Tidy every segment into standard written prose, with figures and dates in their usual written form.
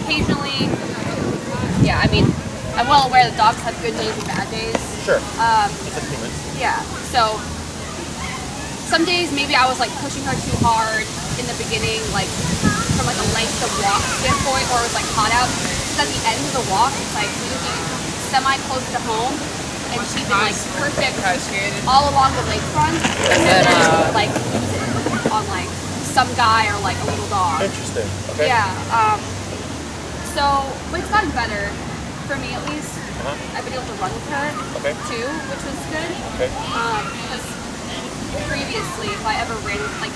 occasionally, yeah, I mean, I'm well aware that dogs have good days and bad days. Sure. Just like humans. Yeah, so some days maybe I was like pushing her too hard in the beginning, like from like a length of walk standpoint, or it was like hot out. Because at the end of the walk, it's like we would be semi-close to home, and she'd been like perfect all along the lakefront, and then she would like lose it on like some guy or like a little dog. Interesting. Okay. Yeah. So, but it's gotten better for me at least. I've been able to run with her too, which was good. Okay. Because previously, if I ever ran, like,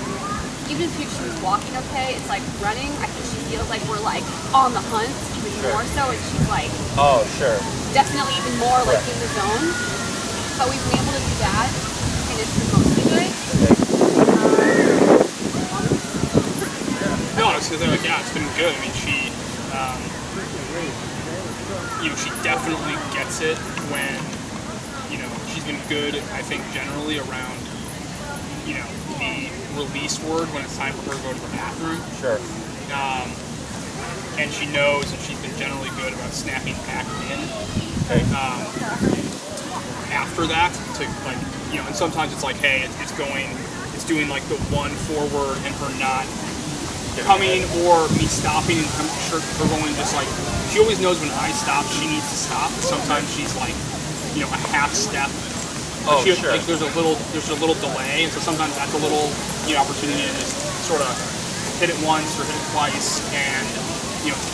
even if she was walking okay, it's like running, I think she feels like we're like on the hunt even more so, and she's like, oh, sure, definitely even more like in the zone. But we've been able to do that, and it's been mostly good. No, I was gonna say, like, yeah, it's been good. I mean, she, she definitely gets it when, she's been good, I think, generally around, the release word when it's time for her to go to the bathroom. Sure. And she knows that she's been generally good about snapping back in. Okay. After that, to like, and sometimes it's like, hey, it's doing like the one forward and her not coming, or me stopping and I'm sure her going just like, she always knows when I stop, she needs to stop. Sometimes she's like, a half step. Oh, sure. Like there's a little delay, and so sometimes that's a little opportunity to just sort of hit it once or hit it twice and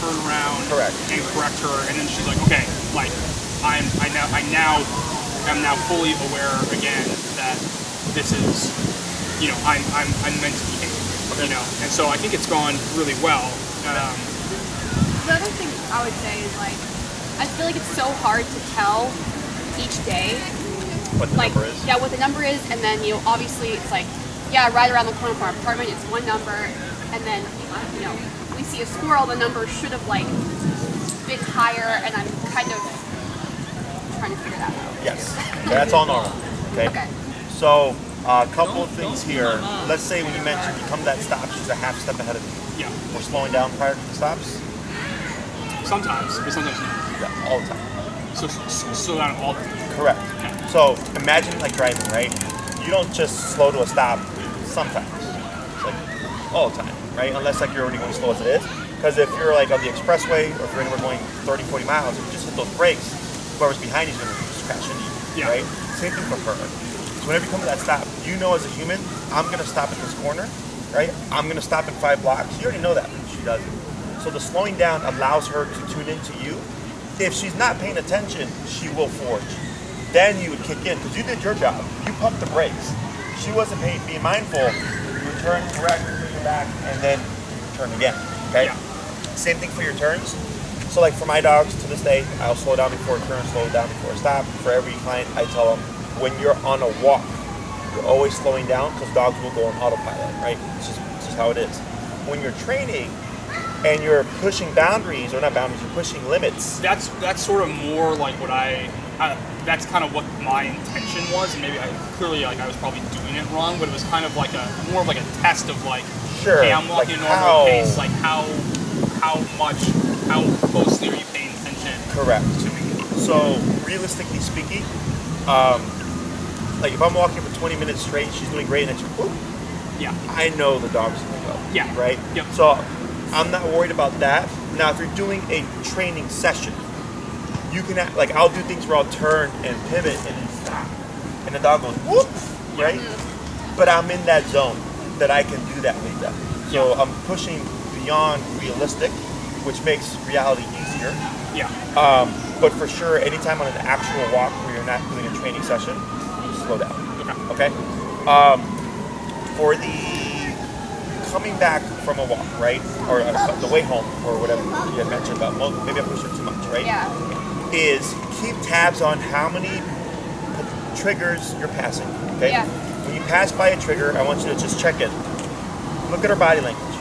turn around and correct her, and then she's like, okay, like I'm now fully aware again that this is I'm meant to behave, and so I think it's gone really well. The other thing I would say is like I feel like it's so hard to tell each day what the number is. Yeah, what the number is, and then obviously it's like, yeah, right around the corner from our apartment, it's one number, and then we see a squirrel, the number should have like been higher, and I'm kind of trying to figure that out. Yes, that's all normal. Okay. So a couple of things here. Let's say when you mentioned you come to that stop, she's a half step ahead of you. Yeah. We're slowing down prior to the stops. Sometimes, but sometimes not. Yeah, all the time. So slow down all the time. Correct. Okay. So imagine like driving, right? You don't just slow to a stop sometimes. It's like all the time, right? Unless like you're already going slow as it is. Because if you're like on the expressway or if you're anywhere going 30, 40 miles, if you just hit those brakes, whoever's behind you is going to just crash into you, right? Same thing for her. So whenever you come to that stop, you know as a human, I'm going to stop at this corner, right? I'm going to stop in 5 blocks. You already know that, but she doesn't. So the slowing down allows her to tune into you. If she's not paying attention, she will forge. Then you would kick in, because you did your job. You pumped the brakes. She wasn't being mindful. You would turn correct, bring her back, and then turn again, okay? Yeah. Same thing for your turns. So like for my dogs, to this day, I'll slow down before a turn, slow down before a stop. For every client, I tell them, when you're on a walk, you're always slowing down, because dogs will go on autopilot, right? It's just how it is. When you're training, and you're pushing boundaries, or not boundaries, you're pushing limits. That's sort of more like what that's kind of what my intention was, and maybe I was probably doing it wrong, but it was kind of like more of like a test of like, hey, I'm walking at a normal pace, like how closely are you paying attention to me? So realistically speaking, like if I'm walking for 20 minutes straight, she's doing great, and then I know the dog's gonna go. Yeah. Right? Yep. So I'm not worried about that. Now, if you're doing a training session, you can like I'll do things where I'll turn and pivot and then stop, and the dog goes whoop, right? But I'm in that zone that I can do that with them. So I'm pushing beyond realistic, which makes reality easier. Yeah. But for sure, anytime on an actual walk where you're not doing a training session, slow down. Okay. For the coming back from a walk, right, or the way home, or whatever you had mentioned about, maybe I pushed it too much, right? Yeah. Is keep tabs on how many triggers you're passing, okay? Yeah. When you pass by a trigger, I want you to just check it. Look at her body language.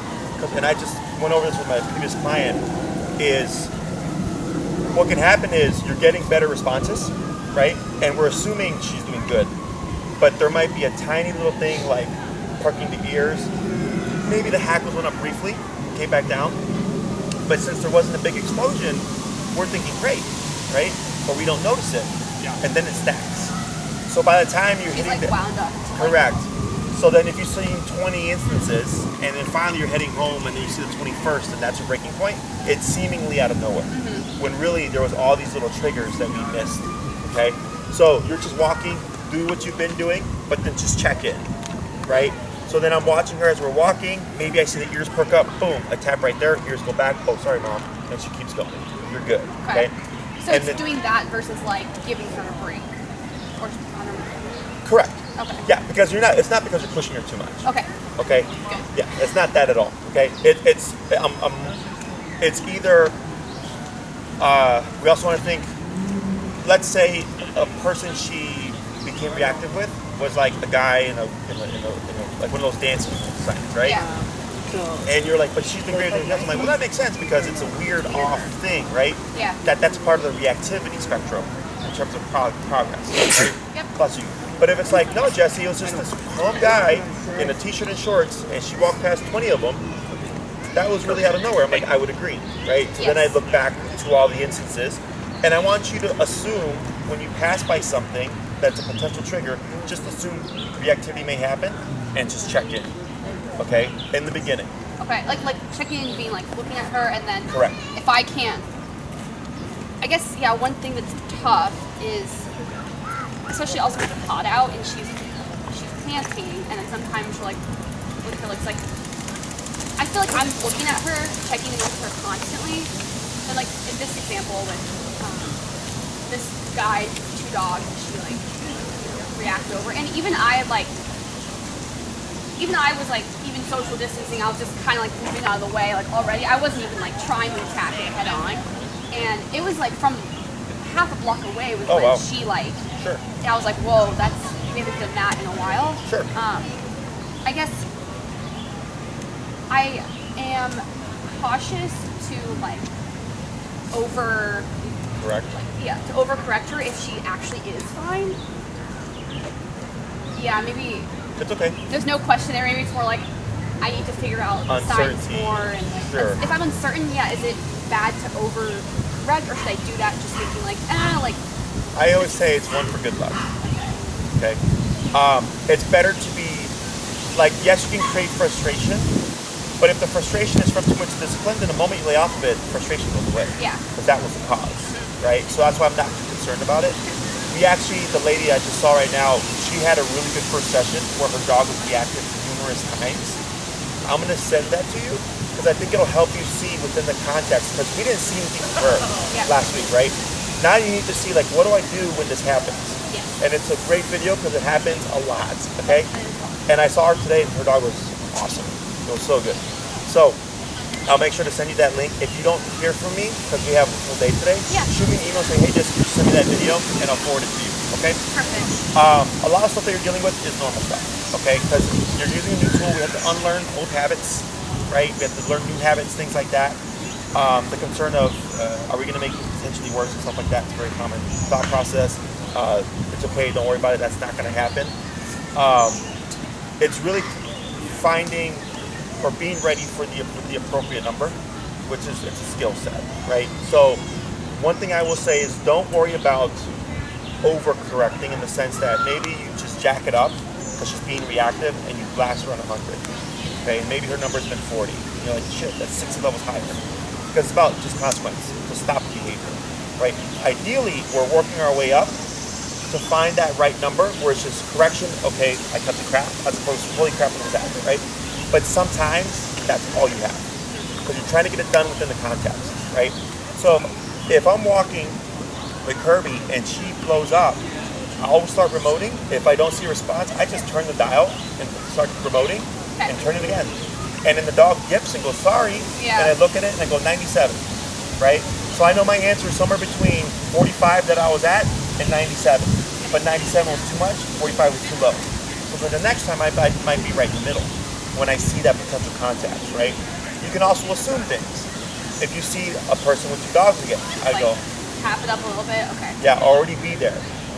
And I just went over this with my previous client, is what can happen is you're getting better responses, right? And we're assuming she's doing good. But there might be a tiny little thing like parking the ears. Maybe the hackles went up briefly, came back down. But since there wasn't a big explosion, we're thinking great, right? But we don't notice it. Yeah. And then it stacks. So by the time you're She's hitting like wound up. correct. So then if you're seeing 20 instances, and then finally you're heading home, and then you see the 21st, and that's your breaking point, it's seemingly out of nowhere. When really there was all these little triggers that we missed, okay? So you're just walking, do what you've been doing, but then just check in, right? So then I'm watching her as we're walking, maybe I see the ears perk up, boom, I tap right there, ears go back, oh, sorry, Mom, and she keeps going. You're good, okay? So and it's then, doing that versus like giving her a break. Or, I don't know. correct. Okay. Yeah, because it's not because you're pushing her too much. Okay. Okay. Good. Yeah, it's not that at all. Okay. It's either. We also want to think. Let's say a person she became reactive with was like a guy in a like one of those dance signs, right? Yeah. And you're like, but she's been great. I'm like, well, that makes sense because it's a weird off thing, right? Yeah. That's part of the reactivity spectrum in terms of progress. Right? Yep. Plus you. But if it's like, no, Jesse, it was just this calm guy in a t-shirt and shorts, and she walked past 20 of them, that was really out of nowhere. I'm like, I would agree, right? So then I look back to all the instances, and I want you to assume when you pass by something that's a potential trigger, just assume reactivity may happen, and just check in, okay? In the beginning. Okay, like checking, being like looking at her, and then Correct. if I can't, I guess one thing that's tough is, especially also with the pod out, and she's panting, and then sometimes she'll like look at her legs. Like I feel like I'm looking at her, checking in with her constantly, and like in this example with this guy, 2 dogs, she like react over, and even I was like, even social distancing, I was just kind of like moving out of the way, like already. I wasn't even like trying to attack it head on. And it was like from half a block away was when she like, Sure. I was like, whoa, we haven't done that in a while. Sure. I guess I am cautious to like to overcorrect her if she actually is fine. Yeah, maybe. It's okay. There's no question there. Maybe it's more like I need to figure out the signs more. And like, sure. If I'm uncertain, is it bad to overcorrect, or should I do that just thinking like, like? I always say it's one for good luck. Okay. It's better to be like, yes, you can create frustration, but if the frustration is from too much discipline, then the moment you lay off of it, frustration goes away. Yeah. Because that was the cause, right? So that's why I'm not too concerned about it. We actually, the lady I just saw right now, she had a really good first session where her dog was reactive numerous times. I'm going to send that to you because I think it'll help you see within the context, because we didn't see anything from her last week, right? Now you need to see, like, what do I do when this happens? Yeah. And it's a great video because it happens a lot, okay? And I saw her today and her dog was awesome. It was so good. So I'll make sure to send you that link. If you don't hear from me, because we have a full day today, shoot me an email saying, hey, just send me that video, and I'll forward it to you, okay? Perfect. A lot of stuff that you're dealing with is normal stuff, okay? Because you're using a new tool. We have to unlearn old habits, right? We have to learn new habits, things like that. The concern of, are we going to make it potentially worse and stuff like that is a very common thought process. It's okay, don't worry about it, that's not going to happen. It's really finding or being ready for the appropriate number, which is, it's a skill set, right? So one thing I will say is don't worry about overcorrecting in the sense that maybe you just jack it up because she's being reactive and you blast her on 100, okay? And maybe her number's been 40. And you're like, shit, that's 60 levels higher. Because it's about just consequence, to stop the behavior, right? Ideally, we're working our way up to find that right number where it's just correction, okay, I cut the crap, as opposed to holy crap, it was accurate, right? But sometimes that's all you have because you're trying to get it done within the context, right? So if I'm walking with Kirby and she blows up, I'll start remoting. If I don't see a response, I just turn the dial and start remoting and turn it again. And then the dog yips and goes, sorry, and I look at it and I go 97, right? So I know my answer is somewhere between 45 that I was at and 97. But 97 was too much, 45 was too low. So for the next time, I might be right in the middle when I see that potential contact, right? You can also assume things. If you see a person with 2 dogs again, I go, tap it up a little bit, okay. Yeah, already be there,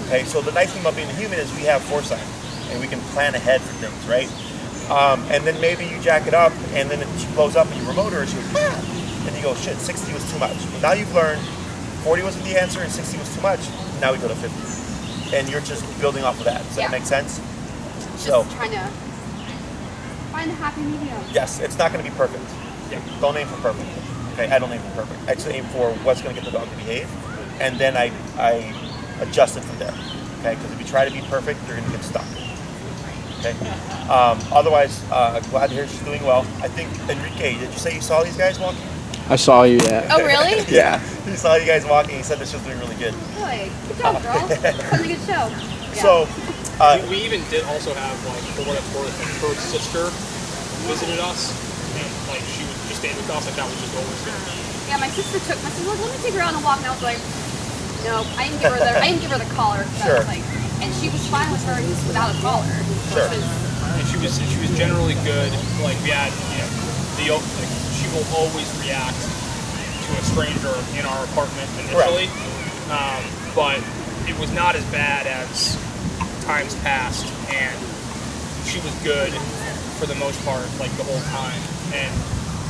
okay? So the nice thing about being a human is we have foresight and we can plan ahead for things, right? And then maybe you jack it up and then she blows up and you remote her and she goes, and you go, shit, 60 was too much. But now you've learned 40 wasn't the answer and 60 was too much. Now we go to 50. And you're just building off of that. Does that make sense? Just trying to find the happy medium. Yes, it's not going to be perfect. Yeah. Don't aim for perfect. Okay, I don't aim for perfect. I just aim for what's going to get the dog to behave, and then I adjust it from there. Okay, because if you try to be perfect, you're going to get stuck. Okay. Otherwise, glad to hear she's doing well. I think Enrique, did you say you saw these guys walking? I saw you, yeah. Oh, really? Yeah, he saw you guys walking. He said that she was doing really good. Really? Good job, girl. That was a good show. Yeah. So, we even did also have, like, for what it's worth, like, her sister visited us, and like she stayed with us. Like that was just always going to be. Yeah, my sister was like, let me take her out on a walk, and I was like, no, I didn't give her the collar. Sure. Like, and she was fine with her just without a collar. Sure. And she was generally good. Like we had, like she will always react to a stranger in our apartment initially, but it was not as bad as times past, and she was good for the most part, like the whole time. And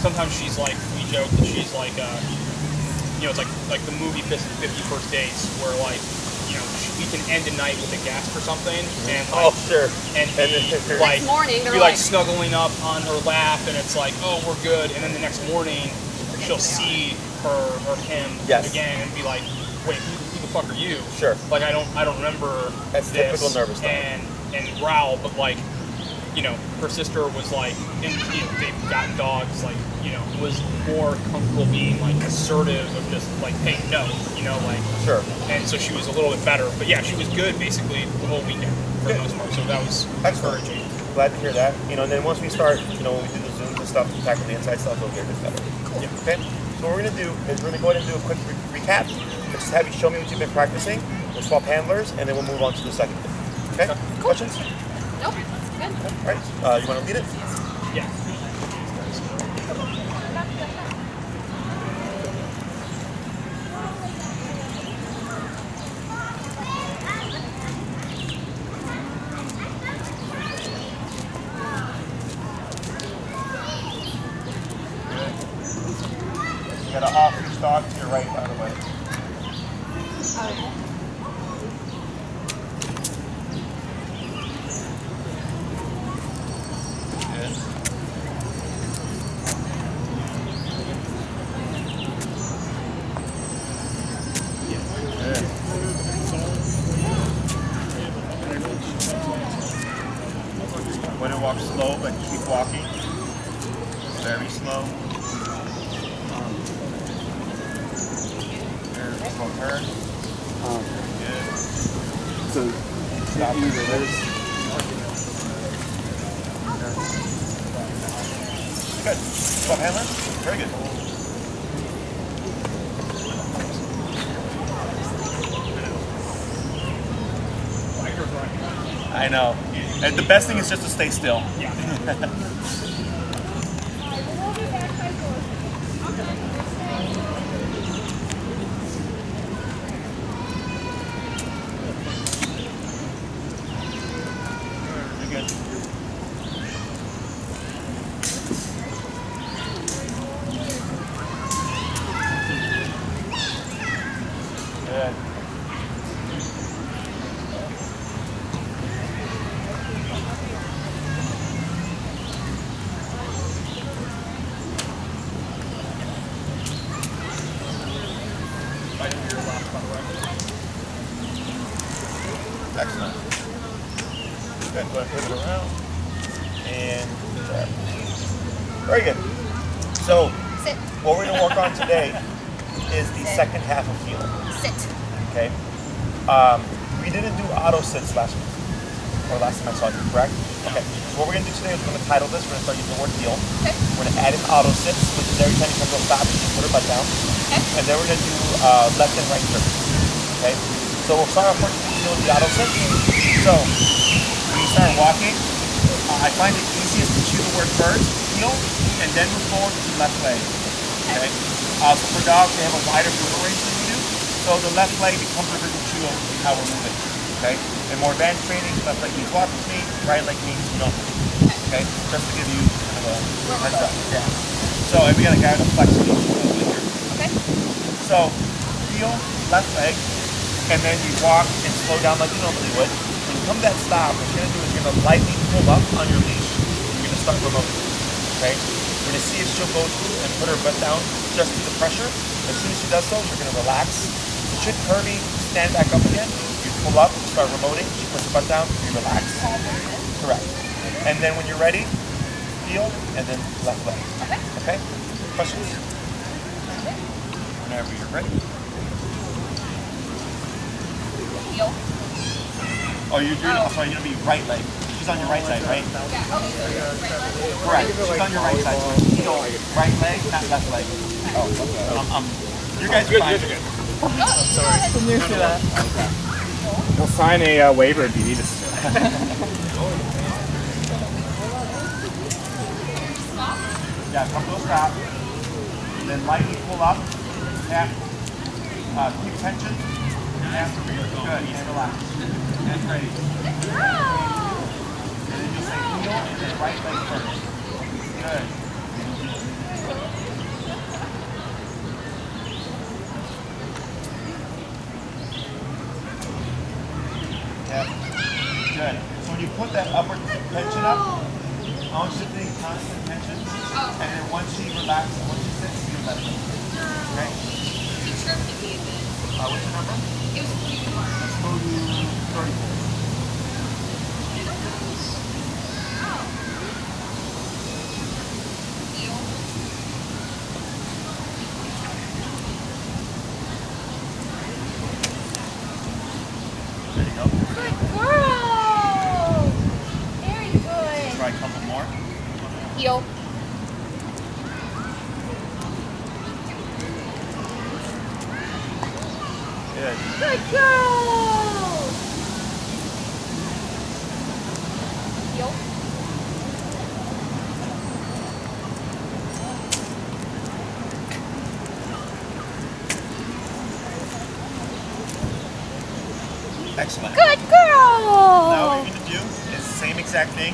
sometimes she's like, we joke that she's like, it's like the movie 50 First Dates, where like, we can end a night with a guest or something, and like, and be like, next morning, be like snuggling up on her lap, and it's like, oh, we're good. And then the next morning, she'll see her or him again, and be like, wait, who the fuck are you? Sure. Like I don't remember. That's this. typical nervous stuff. And growl, but like, her sister was like, they've gotten dogs, like, was more comfortable being like assertive of just like, hey, no, like. Sure. And so she was a little bit better, but yeah, she was good basically the whole weekend for the most part. So that was encouraging. Glad to hear that. And then once we start, when we do the Zooms and stuff, tackle the inside stuff, it'll get better. Cool. Yeah. Okay. So what we're gonna do is we're gonna go ahead and do a quick recap. Let's just have you show me what you've been practicing. We'll swap handlers, and then we'll move on to the second thing. Okay. Cool. Questions? Nope. Good. All right. You want to lead it? Yeah. You got to off your dog to your right, by the way. When it walks slow, but keep walking. Very slow. Very slow turn. Good. So, Stop it. Good. Swap handler. Very good. I know. And the best thing is just to stay still. Yeah. Good. Good. Excellent. Good. Go ahead and pivot around. And grab. Very good. So, Sit. what we're going to work on today is the second half of healing. Sit. Okay. We didn't do auto sits last week, or last time I saw you, correct? Okay. So what we're going to do today is we're going to title this. We're going to start using the word heal. Okay. We're going to add in auto sits, which is every time you come to a stop, you just put her butt down. Okay. And then we're going to do left and right Kirby. Okay. So we'll start off first with the auto sit. So when you start walking, I find it easiest to chew the word first, heel, and then move forward to the left leg. Okay. So for dogs, they have a wider foot range than we do. So the left leg becomes a little chew of how we're moving. Okay. In more advanced training, left leg means walk with me, right leg means no. Okay. Just to give you kind of a heads up. Yeah. So and we got a guy with a flexibility. Okay. So heel, left leg, and then you walk and slow down like you normally would. When you come to that stop, what you're gonna do is you're gonna lightly pull up on your leash. You're gonna start remoting. Okay? We're gonna see if she'll go and put her butt down just through the pressure. As soon as she does so, you're gonna relax. Should Kirby stand back up again, you pull up, start remoting, she puts her butt down, you relax. Correct. And then when you're ready, heel and then left leg. Okay. Okay? Questions? Whenever you're ready. Heel. Oh, you're doing, sorry, you're gonna be right leg. She's on your right side, right? Yeah. Oh, Correct. She's on your right side. So heel, right leg, not left leg. Oh, you guys are fine. I'm new to that. We'll sign a waiver if you need us to. Yeah, come to a stop. Then lightly pull up. Tap. Keep tension. Tap. Good. And relax. And ready. And then you'll say heel and then right leg first. Good. Yep. Good. So when you put that upward tension up, I want you to think constant tension. And then once she relaxes, once she sits, you let it go. Okay? What's your number? Let's go to 34. There you go. Good girl. Very good. Try a couple more. Heel. Good. Good girl. Heel. Excellent. Good girl. Now what you're going to do is the same exact thing.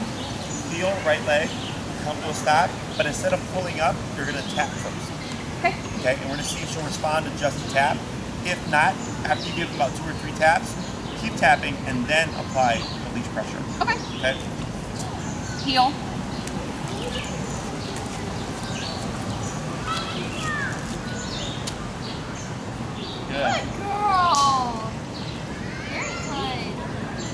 Heel, right leg, come to a stop, but instead of pulling up, you're going to tap first. Okay. Okay, and we're going to see if she'll respond to just a tap. If not, after you give about 2 or 3 taps, keep tapping and then apply the leash pressure. Okay. Okay? Heel. Good. Good girl. Very good.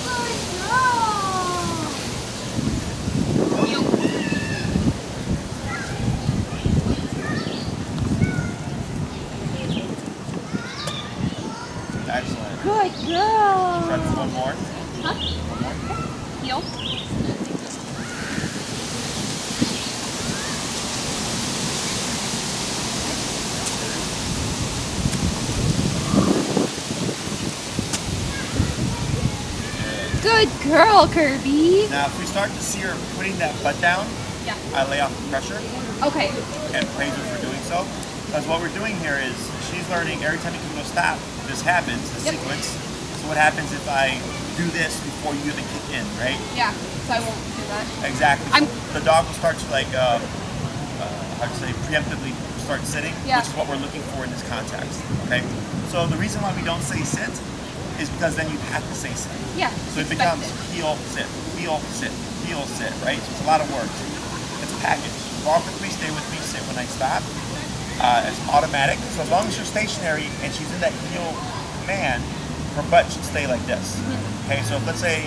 Good girl. Excellent. Good girl. Try this one more. Huh? One more. Heel. Good girl, Kirby. Now, if we start to see her putting that butt down, Yeah. I lay off the pressure Okay. and praise her for doing so. Because what we're doing here is she's learning every time you come to a stop, this happens, the Yep. sequence. So what happens if I do this before you even kick in, right? Yeah. So I won't do that. Exactly. I'm- The dog will start to like, how to say, preemptively start sitting, Yeah. which is what we're looking for in this context. Okay. So the reason why we don't say sit is because then you have to say sit. Yeah. So it expect becomes it. heel, sit, right? So it's a lot of work. It's a package. Walk with me, stay with me, sit when I stop. It's automatic. So as long as you're stationary and she's in that heel command, her butt should stay like this. Okay, so if let's say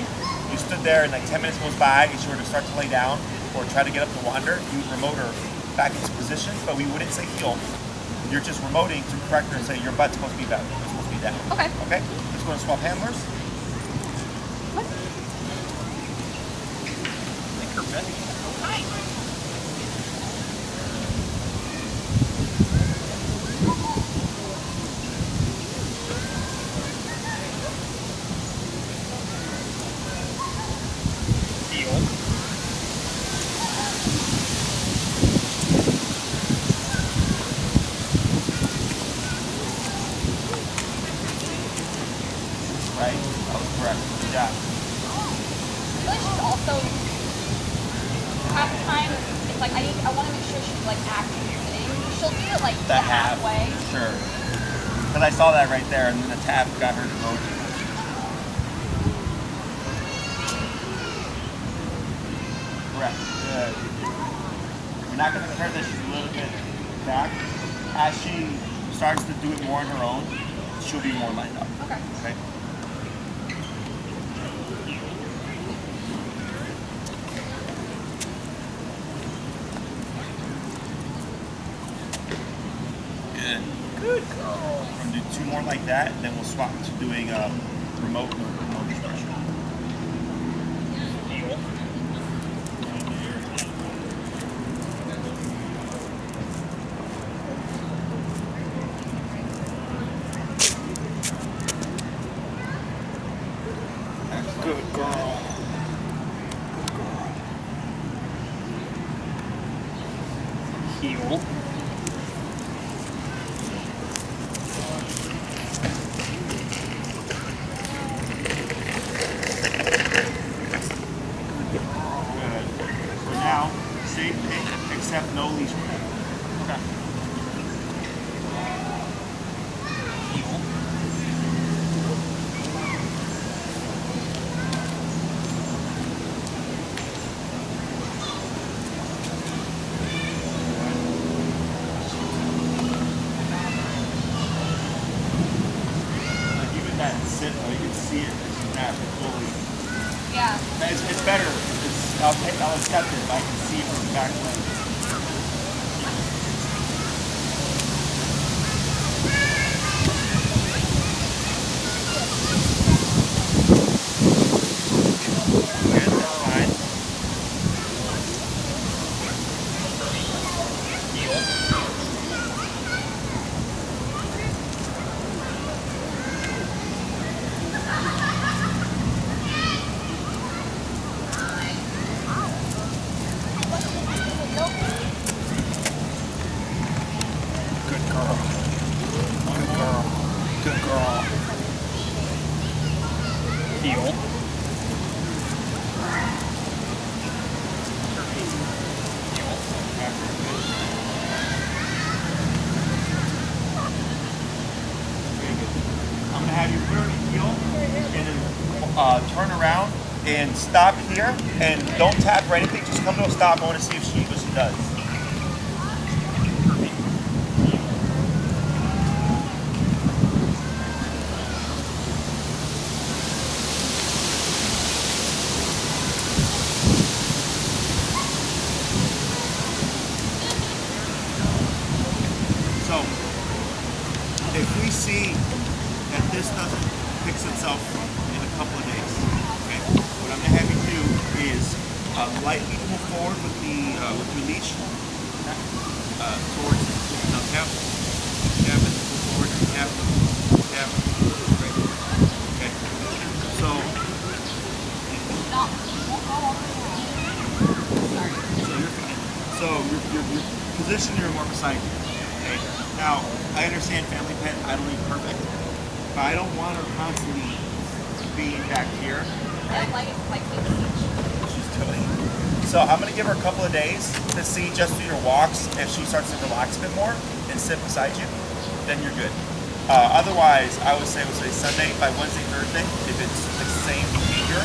you stood there and like 10 minutes goes by and she were to start to lay down or try to get up to wander, you would remote her back into position, but we wouldn't say heel. You're just remoting to correct her and say your butt's supposed to be back, it's supposed to be down. Okay. Okay, let's go to swap handlers. What? Make her ready. Heel. Right. Correct. Good job. I feel like she's also half the time it's like I want to make sure she's like actually sitting. She'll do it like the halfway. Sure. Because I saw that right there, and then the tap got her to go. Correct. Good. We're not going to turn this a little bit back. As she starts to do it more on her own, she'll be more lined up. Okay. Okay. Good. Good girl. We're going to do 2 more like that, and then we'll swap to doing remote expression. Heel. Good girl. Heel. For now, safe pick, except no leash play. Okay. Heel. Like even that sit, though, you can see it. It's not fully. Yeah. It's better. I'll accept it, but I can see it from the back leg. Good, that's fine. Good girl. Good girl. Good girl. Heel. I'm gonna have you put her in the heel and then turn around and stop here and don't tap or anything. Just come to a stop. I want to see what she does. So, if we see that this doesn't fix itself in a couple of days, okay, what I'm gonna have you do is lightly move forward with your leash, towards tap, tap, and move forward, tap, tap, right, okay. So, you're fine. So your position, you're more beside you. Okay. Now, I understand family pet. I don't need perfect, but I don't want her constantly being back here. I don't like it like She's doing. So I'm gonna give her a couple of days to see just through your walks if she starts to relax a bit more and sit beside you, then you're good. Otherwise, I would say Sunday by Wednesday, Thursday. If it's the same behavior,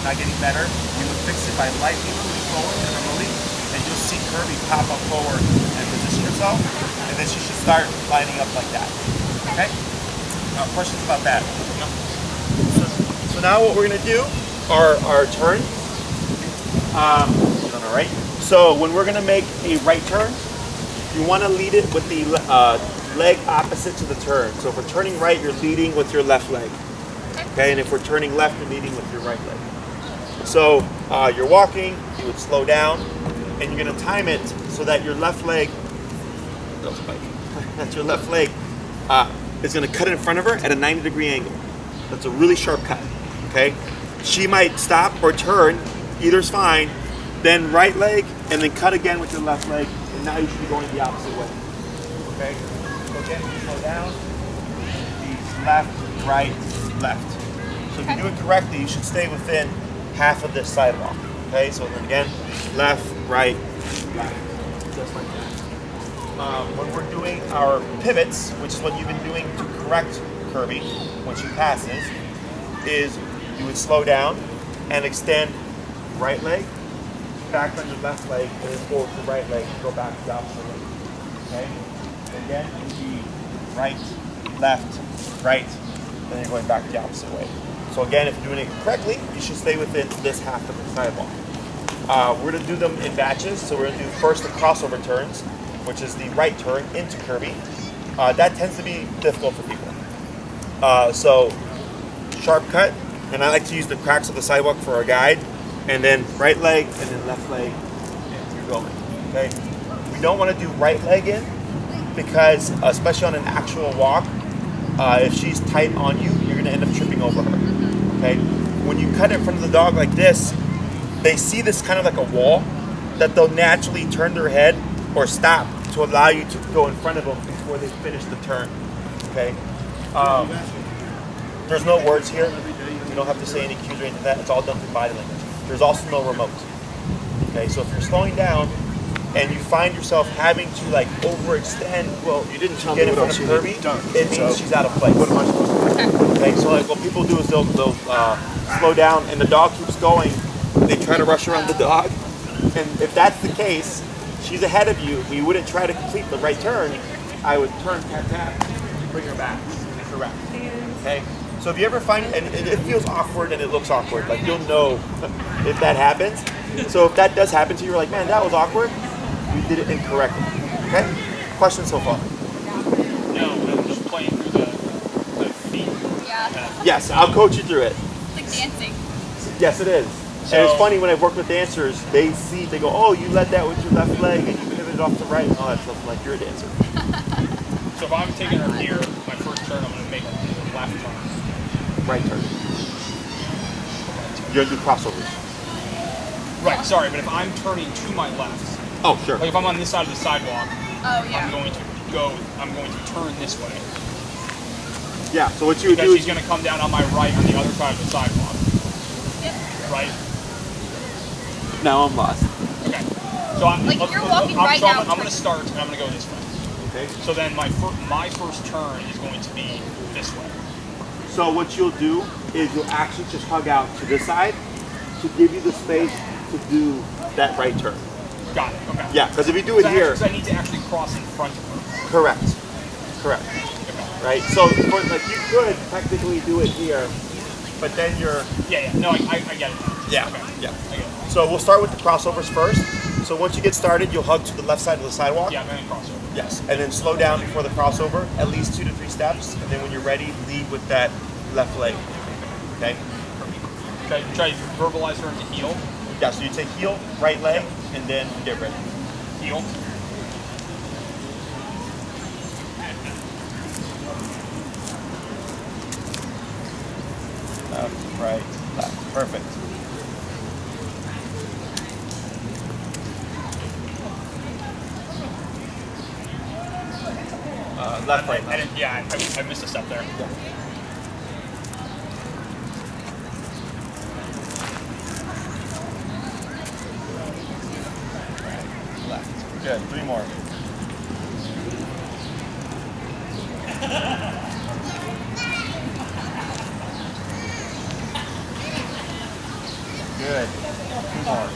not getting better, you would fix it by lightly moving forward and remotely, and you'll see Kirby pop up forward and position herself, and then she should start lining up like that. Okay? Questions about that? So now what we're gonna do are our turn. All right. So when we're gonna make a right turn, you want to lead it with the leg opposite to the turn. So if we're turning right, you're leading with your left leg. Okay, and if we're turning left, you're leading with your right leg. So you're walking, you would slow down, and you're gonna time it so that your left leg, that's your left leg, is gonna cut in front of her at a 90-degree angle. That's a really sharp cut. Okay, she might stop or turn, either's fine. Then right leg, and then cut again with your left leg, and now you should be going the opposite way. Okay? So again, slow down. These left, right, left. So if you do it correctly, you should stay within half of this sidewalk. Okay, so then again, left, right, left, just like that. When we're doing our pivots, which is what you've been doing to correct Kirby when she passes, is you would slow down and extend right leg, back on your left leg, and then forward to right leg, and go back to the opposite way. Okay? So again, it would be right, left, right, and then you're going back the opposite way. So again, if you're doing it correctly, you should stay within this half of the sidewalk. We're going to do them in batches. So we're going to do first the crossover turns, which is the right turn into Kirby. That tends to be difficult for people. So sharp cut, and I like to use the cracks of the sidewalk for a guide, and then right leg, and then left leg, and you're going. Okay. We don't want to do right leg in because, especially on an actual walk, if she's tight on you, you're going to end up tripping over her. Okay. When you cut in front of the dog like this, they see this kind of like a wall that they'll naturally turn their head or stop to allow you to go in front of them before they finish the turn. Okay. There's no words here. You don't have to say any cues or anything like that. It's all done through body language. There's also no remote. Okay, so if you're slowing down and you find yourself having to like overextend, well, You didn't tell get me in what front of else Kirby, you done. it means So, she's out of place. What am I supposed to do? Okay, so like what people do is they'll slow down and the dog keeps going. They try to rush around the dog, and if that's the case, she's ahead of you. You wouldn't try to complete the right turn. I would turn, tap, tap, bring her back. Correct. Okay. So if you ever find, and it feels awkward and it looks awkward, like you'll know if that happens. So if that does happen to you, you're like, man, that was awkward. You did it incorrectly. Okay. Questions so far? No, I'm just playing through the feet. Yeah. Yes, I'll coach you through it. It's like dancing. Yes, it is. And it's funny when I work with dancers, they go, oh, you led that with your left leg and you pivoted off to right and all that stuff. I'm like, you're a dancer. So if I'm taking her here, my first turn, I'm going to make a left turn. Right turn. You're going to do crossovers. Right, sorry, but if I'm turning to my left, Oh, sure. like if I'm on this side of the sidewalk, Oh yeah. I'm going to turn this way. Yeah, so what you would Because do she's is, going to come down on my right on the other side of the sidewalk. Right? now I'm lost. Okay. So I'm Like, you're walking right so now I'm going to towards- start and I'm going to go this way. Okay. So then my first turn is going to be this way. So what you'll do is you'll actually just hug out to this side to give you the space to do that right turn. Got it. Okay. Yeah, because if you do it here, Because I need to actually cross in front of her. correct, right? So for, like you could technically do it here, but then you're Yeah. No, I get it. yeah, Okay. yeah. I get it. So we'll start with the crossovers first. So once you get started, you'll hug to the left side of the sidewalk. Yeah, I'm going to cross over. Yes, and then slow down before the crossover, at least 2 to 3 steps, and then when you're ready, lead with that left leg. Okay? Try to verbalize her into heel. Yeah, so you take heel, right leg, and then get ready. Heel. Left, right, left. Perfect. Left, right, left. I missed a step there. Left. Good. 3 more. Good. 2 more.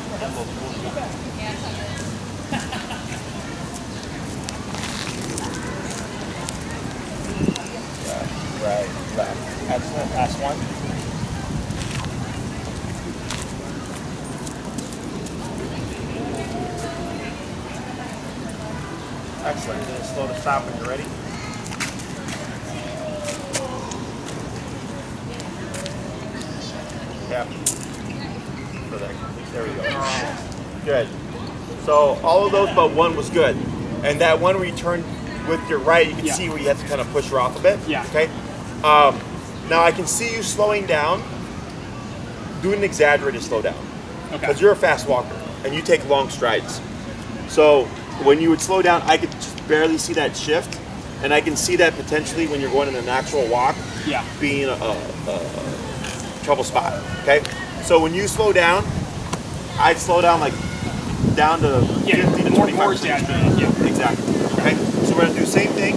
Left, right, left. Excellent. Last one. Excellent. Then slow to stop when you're ready. Yeah. There we go. Good. So all of those but one was good. And that one where you turn with your right, you can see where you have to kind of push her off a bit. Yeah. Okay. Now I can see you slowing down. Do an exaggerated slow down. Okay. Because you're a fast walker and you take long strides. So when you would slow down, I could just barely see that shift, and I can see that potentially when you're going in an actual walk, Yeah. being trouble spot. Okay, so when you slow down, I'd slow down like down to 50 to 25%. Yeah. Exactly. Okay, so we're gonna do the same thing,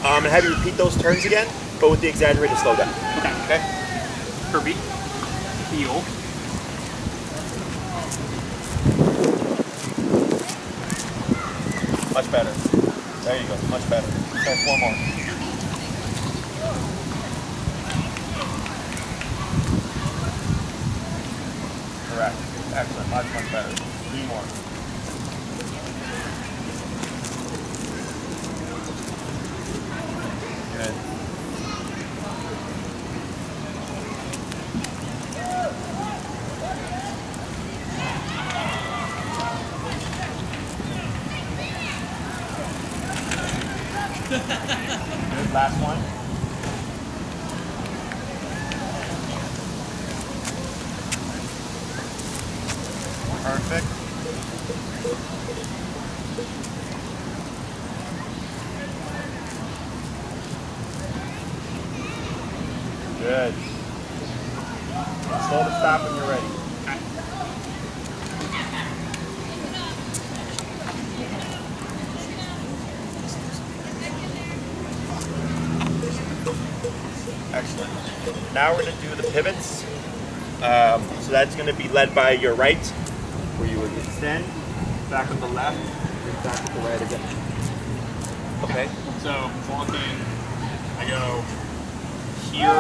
and have you repeat those turns again, but with the exaggerated slowdown. Okay. Okay. Kirby, heel. Much better. There you go. Much better. Okay, 4 more. Correct. Excellent. Much better. 3 more. Good. Good. Last one. Perfect. Good. Slow to stop when you're ready. Excellent. Now we're going to do the pivots. So that's going to be led by your right, where you would extend, back with the left, and back with the right again. Okay. So walking, I go here,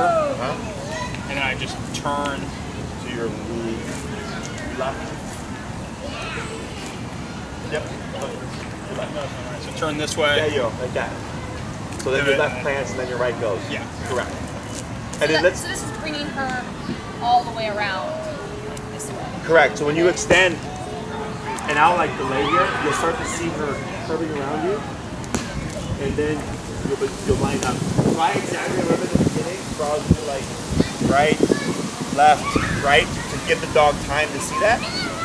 and then I just turn to your left. Yep. Alright, so turn this way. There you go, like that. So then your left plants and then your right goes. Yeah. Correct. So, And then let's. so this is bringing her all the way around, like this way. Correct. So when you extend, and I'll like delay here, you'll start to see her curving around you, and then you'll line up. So I exaggerate a little bit in the beginning, so I'll do like right, left, right, to give the dog time to see that,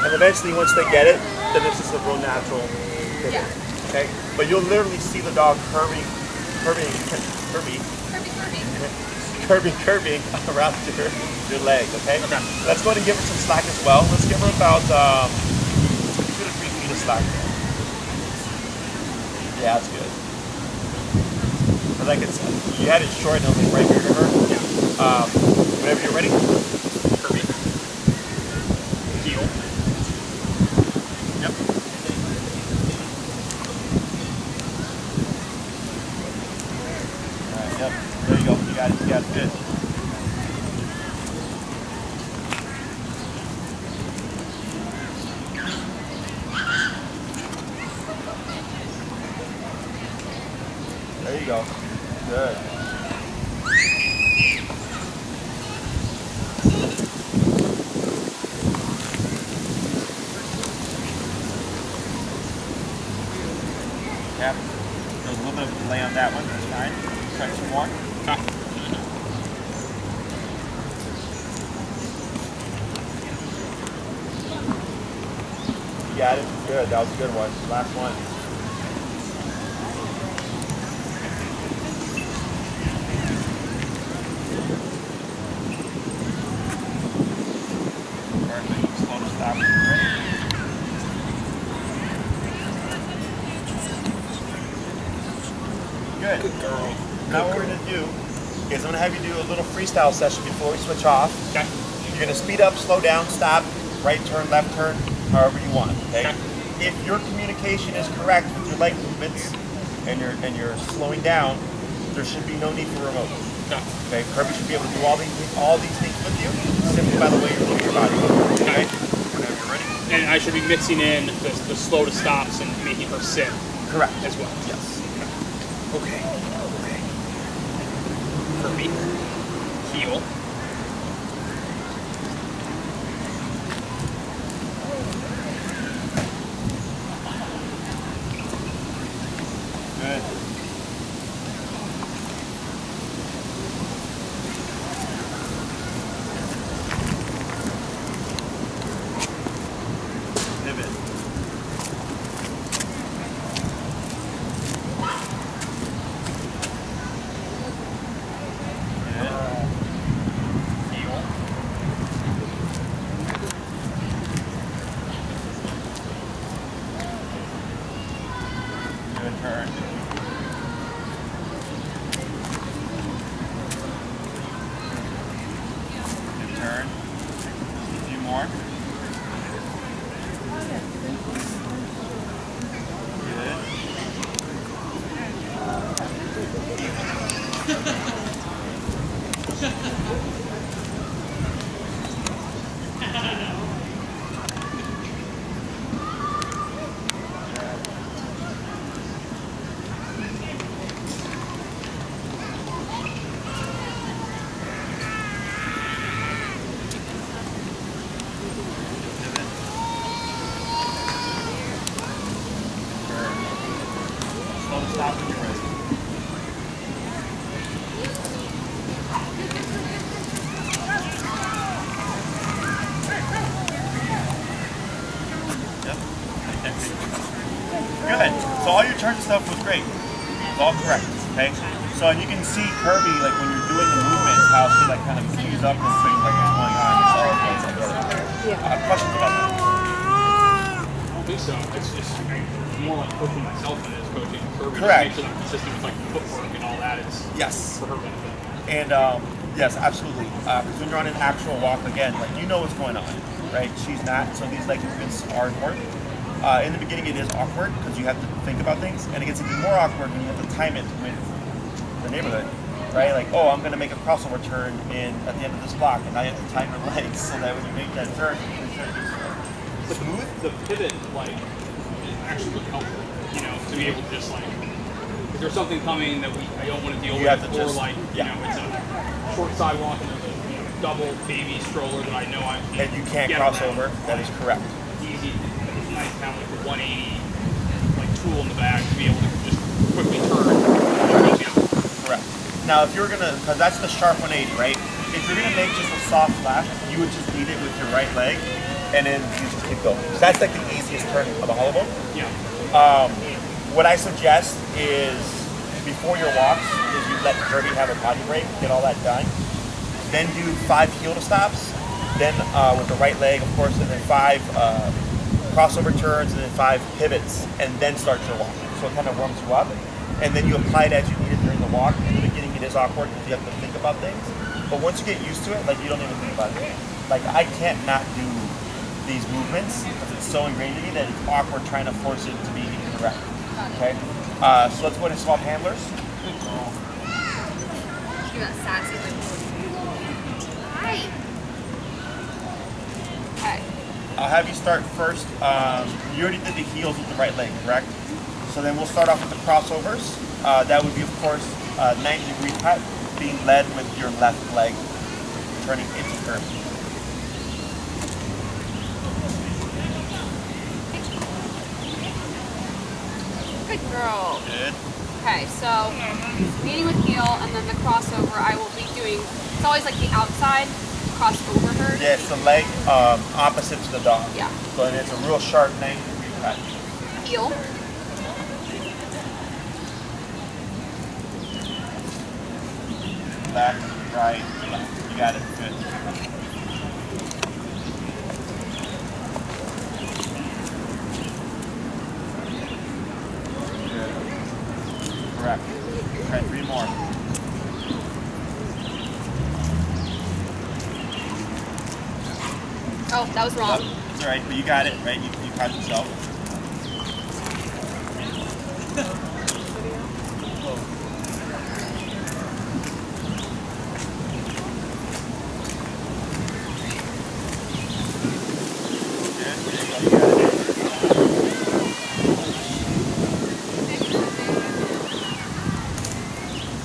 and eventually once they get it, then it's just a real natural pivot. Yeah. Okay. But you'll literally see the dog curving around your leg, okay? Okay. Let's go ahead and give her some slack as well. Let's give her about 2 to 3 feet of slack there. Yeah, that's good. But like I said, you had it short and only right here to her. Yeah. Whenever you're ready. Kirby. Heel. Yep. Alright, yep. There you go. You got it. You got it. Good. There you go. Good. Yeah. There's a little bit of delay on that one. That's fine. Try some more. You got it. Good. That was a good one. Last one. Perfect. Slow to stop. Ready? Good. Good girl. Now what we're going to do is I'm going to have you do a little freestyle session before we switch off. Okay. You're going to speed up, slow down, stop, right turn, left turn, however you want. Okay. If your communication is correct with your leg movements and you're slowing down, there should be no need for remote. Okay. Kirby should be able to do all these things with you simply by the way you're moving your body. Okay. Whenever you're ready. And I should be mixing in the slow to stops and making her sit Correct. as well. Yes. Okay. Kirby. Heel. Good. Pivot. Good. stuff was great. It's all correct. Okay. So and you can see Kirby like when you're doing the movements, how she like kind of keys up and things like what's going on. It's all okay. Questions about that? I don't think so. It's more like coaching myself than it is coaching Kirby. Correct. Just make sure that I'm consistent with like the footwork and all that. It's Yes. for her benefit. And yes, absolutely. Because when you're on an actual walk, again, like you know what's going on, right? She's not, so these leg movements are important. In the beginning, it is awkward because you have to think about things, and it gets even more awkward when you have to time it with the neighborhood, right? Like, oh, I'm going to make a crossover turn at the end of this block, and I have to time your legs so that when you make that turn, it's smooth. The pivot, like, is actually really helpful, you know, to be able to just like, if there's something coming that I don't want to deal You with, have to or just- like, you know, it's a short sidewalk and there's a double baby stroller that I know I And you can't get cross around. over. That is correct. Easy, it's nice kind of like the 180 like tool in the bag to be able to just quickly turn. Correct. Now, if you're gonna, because that's the sharp 180, right? If you're gonna make just a soft flash, you would just lead it with your right leg, and then you just keep going. So that's like the easiest turn of the whole of them. Yeah. What I suggest is before your walks, is you let Kirby have a potty break, get all that done. Then do 5 heel to stops. Then with the right leg, of course, and then 5 crossover turns, and then 5 pivots, and then start your walk. So it kind of warms you up. And then you apply it as you need it during the walk. In the beginning, it is awkward because you have to think about things. But once you get used to it, like you don't even think about it. Like I can't not do these movements because it's so ingrained in me that it's awkward trying to force it to be correct. Okay. So let's go ahead and swap handlers. She's that sassy. Hi. Okay. I'll have you start first. You already did the heels with the right leg, correct? So then we'll start off with the crossovers. That would be, of course, 90-degree cut, being led with your left leg, turning into curve. Good girl. Good. Okay, so leading with heel, and then the crossover I will be doing, it's always like the outside, cross over her. Yeah, it's the leg opposite to the dog. Yeah. So then it's a real sharp 90-degree cut. Heel. Back, right, left. You got it. Good. Good. Correct. Try 3 more. Oh, that was wrong. It's all right, but you got it, right? You caught yourself.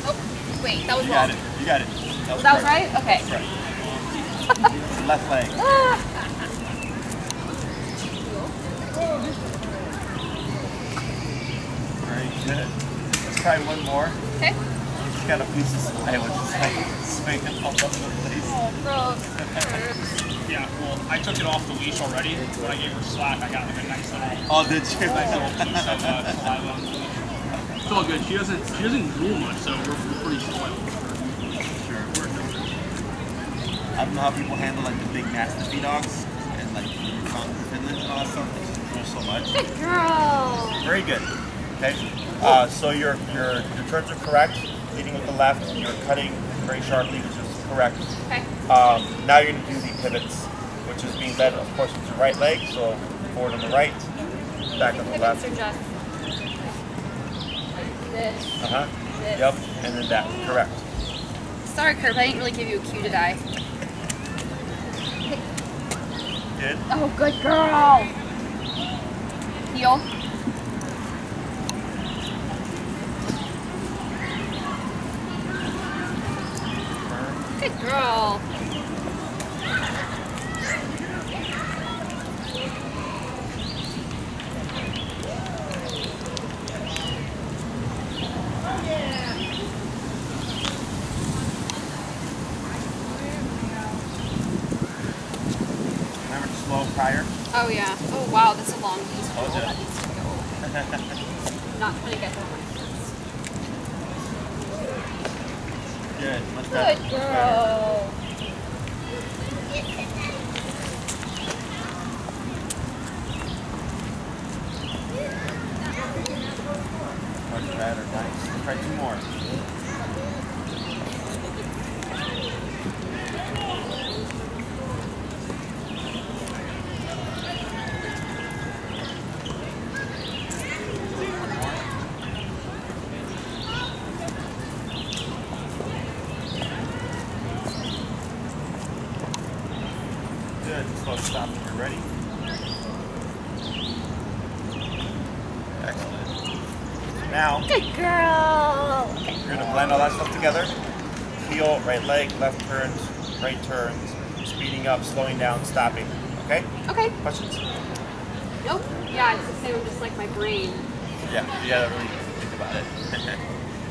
Oh, wait, that was You wrong. got it. You got it. That was right? Okay. That's right. Left leg. Very good. Let's try one more. Okay. She's got a piece of slide, which is like swinging all over the place. Oh, gross. Yeah, well, I took it off the leash already. When I gave her slack, I got like a nice little Oh, did you? saliva on the leash. It's all good. She doesn't drool much, so we're pretty spoiled. Sure. I don't know how people handle like the big mastiff dogs and like Finland and all that stuff. They just drool so much. Good girl. Very good. Okay. So your turns are correct. Leading with the left, you're cutting very sharply, which is correct. Okay. Now you're going to do the pivots, which is being led, of course, with your right leg. So forward on the right, back on the Pivots left. are just this. This. Yep. And then that. Correct. Sorry, Kirby, I didn't really give you a cue, did I? Good. Oh, good girl. Heel. Turn. Good girl. Remember to slow prior. Oh, yeah. Oh, wow, that's a long piece. Oh, yeah. That needs to go. not trying to get them. Good. Much better. Good girl. Much better. Nice. Try 2 more. Good. Slow stop when you're ready. Excellent. Now, Good girl. you're going to blend all that stuff together. Heel, right leg, left turns, right turns, speeding up, slowing down, stopping. Okay? Okay. Questions? Nope. Yeah, it's the same. I'm just like my brain. Yeah, you gotta really think about it.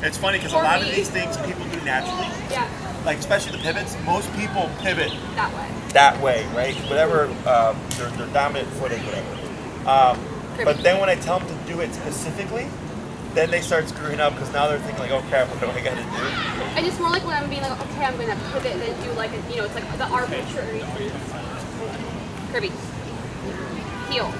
It's funny because a For lot of me. these things people do naturally, Yeah, like especially the pivots. Most people pivot that way. that way, right? Whatever, their dominant footing, whatever. But then when I tell them to do it specifically, then they start screwing up because now they're thinking like, oh crap, what do I gotta do? And it's more like when I'm being like, okay, I'm gonna pivot and then do like a, it's like the arbitrary thing. Kirby. Heel.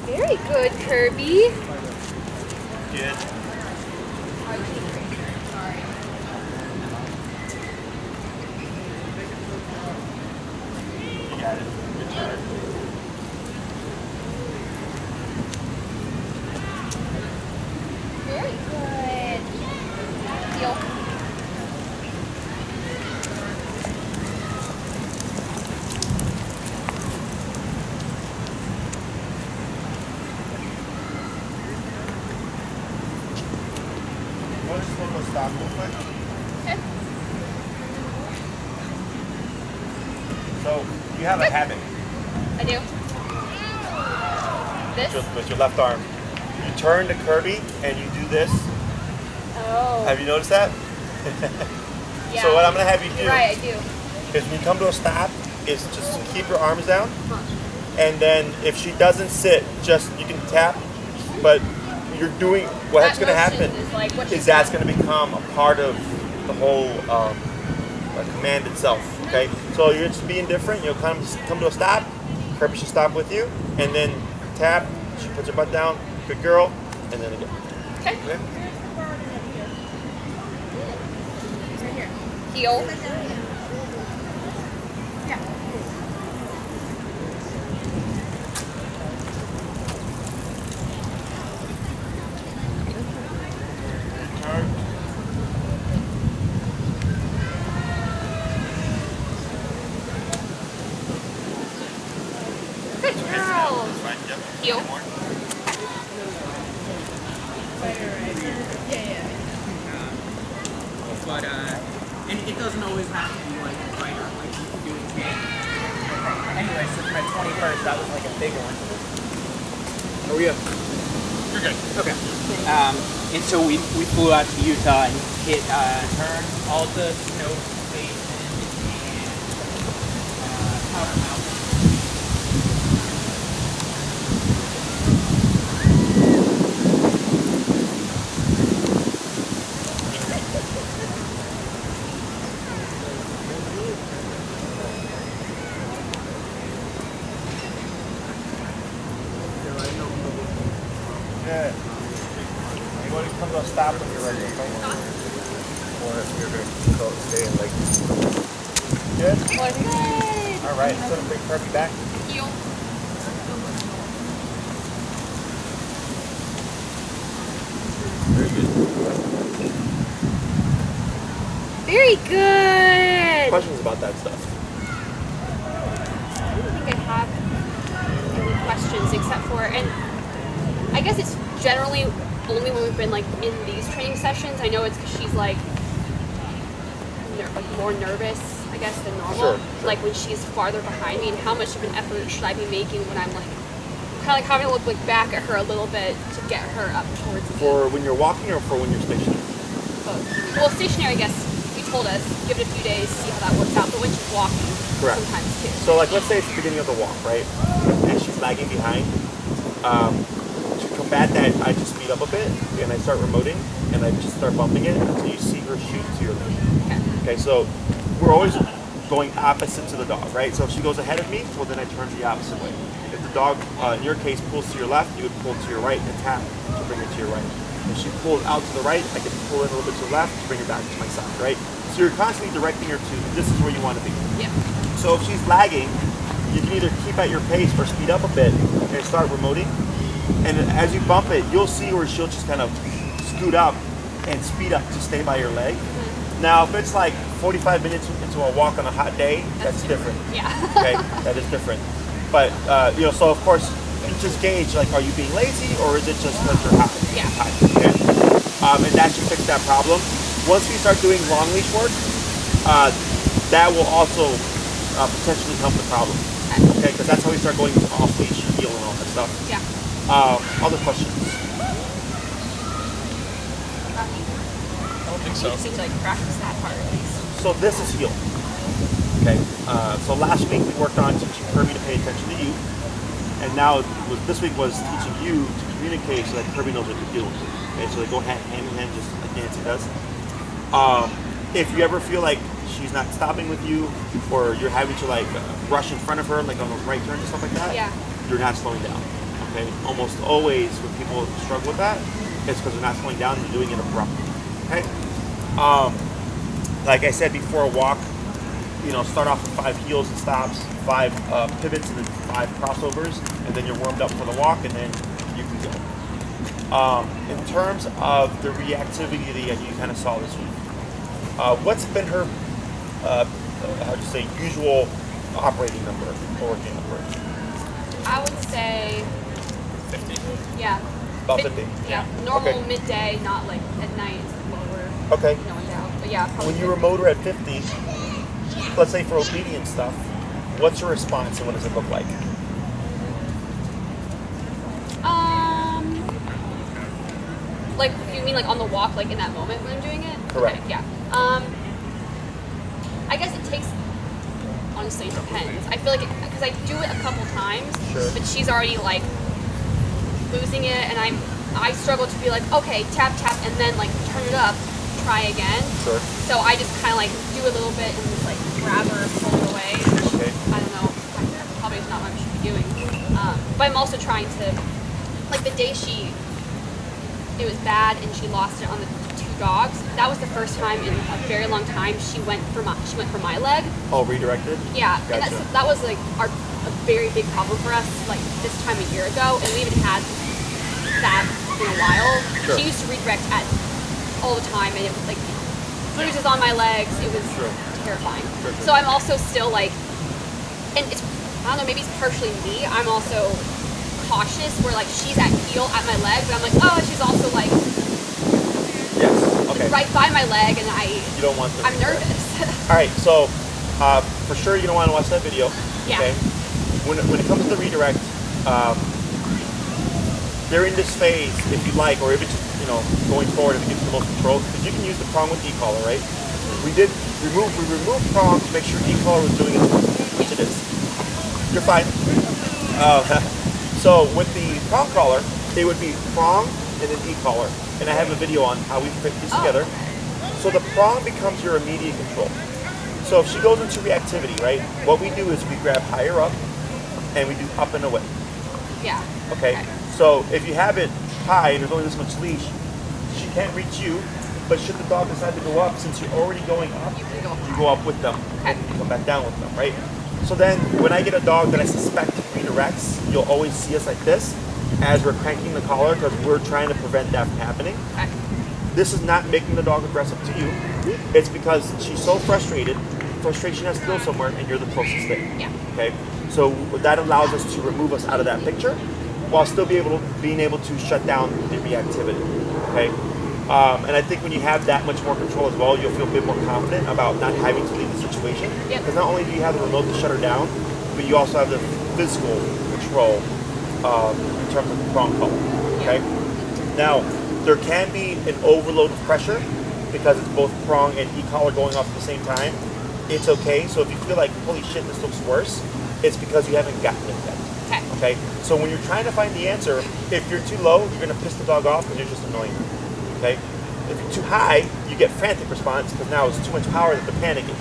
Very good, Kirby. Good. You got it. Good turn. Very good. Heel. We'll just slow the stop real quick. Okay. So you have a habit I do. This? with your left arm. You turn to Kirby and you do this. Oh. Have you noticed that? Yeah. So what I'm gonna have you do You're right, I do. is when you come to a stop, is just keep your arms down, Huh. and then if she doesn't sit, just you can tap, but you're doing what's That going to motion happen is like what is that's going to become a part of the whole command itself. Okay, so you're just being different. You'll come to a stop. Kirby should stop with you, and then tap. She puts her butt down. Good girl, and then again. Okay. Okay. Heel. Turn. Good girl. Fine. Yep. Heel. One more. But and it doesn't always have to be like a fighter, like you can do it game. Anyway, so for my 21st, that was like a big one. Oh yeah. You're good. Okay. And so we flew out to Utah and hit Turn, Alta, Snow Basin, and Powder Mountain. Good. You want to come to a stop when you're ready, okay? Or if you're going to go stay in like. Good? Good. All right, so to bring Kirby back. Heel. Very good. Very good. Questions about that stuff? I don't think I have any questions except for, and I guess it's generally only when we've been like in these training sessions. I know it's because she's like more nervous, I guess, than normal. Sure. Like when she's farther behind me, and how much of an effort should I be making when I'm like, kind of like having to look like back at her a little bit to get her up towards me. For when you're walking or for when you're stationary? Both. Well, stationary, I guess, you told us, give it a few days, see how that works out. But when she's walking, Correct. sometimes too. So like, let's say it's the beginning of the walk, right? And she's lagging behind. To combat that, I just speed up a bit and I start remoting and I just start bumping it until you see her shoot to your left. Okay, so we're always going opposite to the dog, right? So if she goes ahead of me, well then I turn the opposite way. If the dog, in your case, pulls to your left, you would pull to your right and tap to bring it to your right. If she pulls out to the right, I can pull in a little bit to the left to bring her back to my side, right? So you're constantly directing her to, this is where you want to be. Yeah. So if she's lagging, you can either keep at your pace or speed up a bit and start remoting. And as you bump it, you'll see where she'll just kind of scoot up and speed up to stay by your leg. Now, if it's like 45 minutes into a walk on a hot day, that's different. Yeah. Okay, that is different. But, you know, so of course, you just gauge, like, are you being lazy or is it just because you're hot? Yeah. Hot, okay? And that should fix that problem. Once we start doing long leash work, that will also potentially help the problem. Okay, because that's how we start going off leash, heel, and all that stuff. Yeah. Other questions? I don't think so. You seem to like practice that part at least. So this is heel. Okay. So last week we worked on teaching Kirby to pay attention to you, and now this week was teaching you to communicate so that Kirby knows what to do. Okay. So they go hand in hand, just like Nancy does. If you ever feel like she's not stopping with you, or you're having to like rush in front of her, like on those right turns and stuff like that, Yeah. you're not slowing down. Okay. Almost always when people struggle with that, it's because they're not slowing down and they're doing it abruptly. Okay. Like I said before, a walk, you know, start off with 5 heels and stops, 5 pivots, and then 5 crossovers, and then you're warmed up for the walk, and then you can go. In terms of the reactivity that you kind of saw this week, what's been her, how do you say, usual operating number or working number? I would say 50. Yeah. About 50? Yeah. Normal Okay. midday, not like at night, lower. Okay. No one's out. But yeah, probably. When you remote her at 50, let's say for obedience stuff, what's your response and what does it look like? Like, you mean like on the walk, like in that moment when I'm doing it? Correct. Okay, yeah. I guess it takes, honestly, it depends. I feel like, because I do it a couple times, Sure. but she's already like losing it, and I struggle to be like, okay, tap, tap, and then like turn it up, try again. Sure. So I just kind of like do a little bit and just like grab her, pull her away. Okay. I don't know, probably is not what I should be doing. But I'm also trying to, like the day it was bad and she lost it on the 2 dogs. That was the first time in a very long time she went for my leg. Oh, redirected? Yeah, Gotcha. and that was like a very big problem for us, like this time a year ago, and we haven't had that in a while. Sure. She used to redirect at all the time, and it was like bruises on my legs. It was Sure. terrifying. Sure. So I'm also still like, and it's, I don't know, maybe it's partially me. I'm also cautious where like she's at heel at my leg, but I'm like, oh, she's also like Yes. Okay. right by my leg, and You don't want to. I'm nervous. All right. So, for sure, you don't want to watch that video. Yeah. Okay. When it comes to the redirect, they're in this phase, if you like, or if it's going forward, if it gives you the most control, because you can use the prong with e-collar, right? We removed prong to make sure e-collar was doing its work, which it is. You're fine. So with the prong collar, it would be prong and then e-collar. And I have a video on how we fit these together. So the prong becomes your immediate control. So if she goes into reactivity, right, what we do is we grab higher up and we do up and away. Yeah. Okay? So if you have it high and there's only this much leash, she can't reach you, but should the dog decide to go up, since you're already going up, You can go you go up with them and you come back down with them, right? So then when I get a dog that I suspect redirects, you'll always see us like this as we're cranking the collar because we're trying to prevent that from happening. Okay. This is not making the dog aggressive to you. It's because she's so frustrated. Frustration has to go somewhere and you're the closest thing. Yeah. Okay? So that allows us to remove us out of that picture while still being able to shut down the reactivity. Okay? And I think when you have that much more control as well, you'll feel a bit more confident about not having to leave the situation. Because not only do you have the remote to shut her down, but you also have the physical control in terms of the prong collar. Okay. Now, there can be an overload of pressure because it's both prong and e-collar going off at the same time. It's okay. So if you feel like, holy shit, this looks worse, it's because you haven't gotten it yet. Okay. So when you're trying to find the answer, if you're too low, you're going to piss the dog off because you're just annoying her. Okay. If you're too high, you get frantic response because now it's too much power that they're panicking.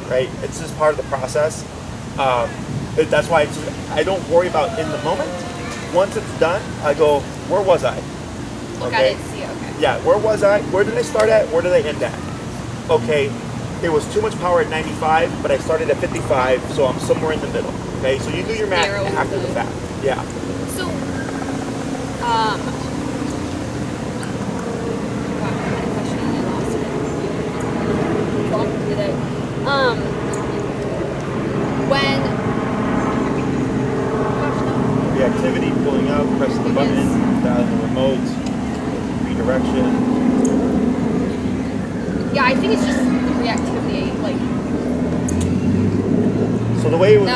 Right. It's just part of the process. That's why I don't worry about in the moment. Once it's done, I go, where was I? Look at it, see it. Okay. Yeah. Where was I? Where did I start at? Where did I end at? Okay. It was too much power at 95, but I started at 55, so I'm somewhere in the middle. Okay, so you do your math after the fact. Yeah. So, when Reactivity, pulling up, pressing the button, dialing the remote, redirection. Yeah, I think it's just the reactivity, like. So the way it was,